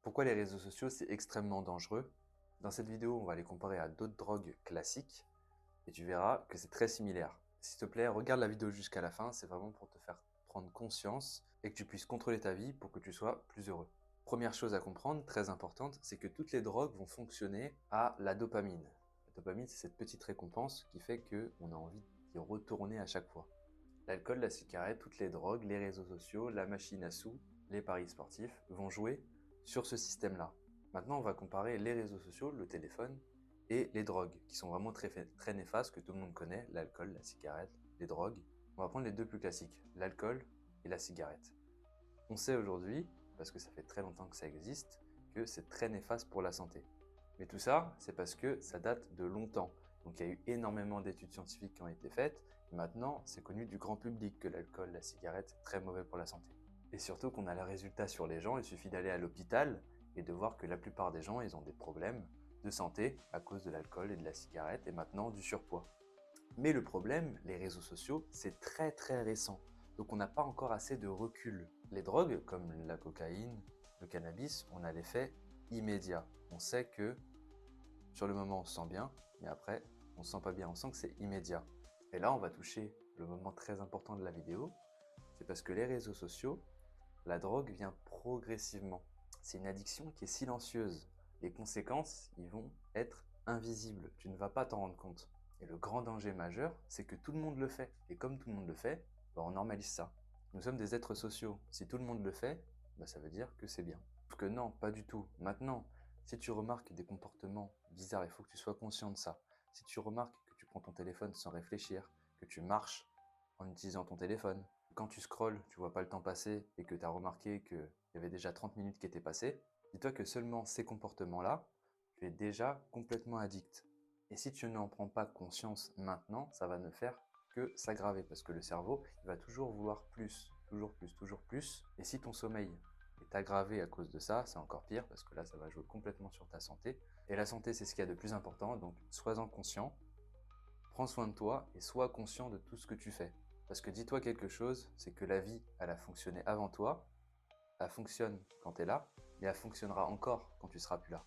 Pourquoi les réseaux sociaux, c'est extrêmement dangereux? Dans cette vidéo, on va les comparer à d'autres drogues classiques et tu verras que c'est très similaire. S'il te plaît, regarde la vidéo jusqu'à la fin, c'est vraiment pour te faire prendre conscience et que tu puisses contrôler ta vie pour que tu sois plus heureux. Première chose à comprendre, très importante, c'est que toutes les drogues vont fonctionner à la dopamine. La dopamine, c'est cette petite récompense qui fait qu'on a envie d'y retourner à chaque fois. L'alcool, la cigarette, toutes les drogues, les réseaux sociaux, la machine à sous, les paris sportifs vont jouer sur ce système-là. Maintenant, on va comparer les réseaux sociaux, le téléphone et les drogues, qui sont vraiment très néfastes, que tout le monde connaît, l'alcool, la cigarette, les drogues. On va prendre les deux plus classiques, l'alcool et la cigarette. On sait aujourd'hui, parce que ça fait très longtemps que ça existe, que c'est très néfaste pour la santé. Mais tout ça, c'est parce que ça date de longtemps. Donc il y a eu énormément d'études scientifiques qui ont été faites. Et maintenant, c'est connu du grand public que l'alcool, la cigarette, c'est très mauvais pour la santé. Et surtout qu'on a le résultat sur les gens, il suffit d'aller à l'hôpital et de voir que la plupart des gens, ils ont des problèmes de santé à cause de l'alcool et de la cigarette et maintenant du surpoids. Mais le problème, les réseaux sociaux, c'est très récent. Donc on n'a pas encore assez de recul. Les drogues, comme la cocaïne, le cannabis, on a l'effet immédiat. On sait que sur le moment on se sent bien, mais après on se sent pas bien, on sent que c'est immédiat. Et là on va toucher le moment très important de la vidéo, c'est parce que les réseaux sociaux, la drogue vient progressivement. C'est une addiction qui est silencieuse. Les conséquences, ils vont être invisibles. Tu ne vas pas t'en rendre compte. Et le grand danger majeur, c'est que tout le monde le fait. Et comme tout le monde le fait, on normalise ça. Nous sommes des êtres sociaux. Si tout le monde le fait, ça veut dire que c'est bien. Sauf que non, pas du tout. Maintenant, si tu remarques des comportements bizarres, il faut que tu sois conscient de ça. Si tu remarques que tu prends ton téléphone sans réfléchir, que tu marches en utilisant ton téléphone, quand tu scrolles, tu vois pas le temps passer et que tu as remarqué qu'il y avait déjà 30 minutes qui étaient passées, dis-toi que seulement ces comportements-là, tu es déjà complètement addict. Et si tu n'en prends pas conscience maintenant, ça va ne faire que s'aggraver parce que le cerveau, il va toujours vouloir plus, toujours plus, toujours plus. Et si ton sommeil est aggravé à cause de ça, c'est encore pire parce que là, ça va jouer complètement sur ta santé. Et la santé, c'est ce qu'il y a de plus important, donc sois-en conscient, prends soin de toi et sois conscient de tout ce que tu fais. Parce que dis-toi quelque chose, c'est que la vie, elle a fonctionné avant toi, elle fonctionne quand tu es là, mais elle fonctionnera encore quand tu seras plus là.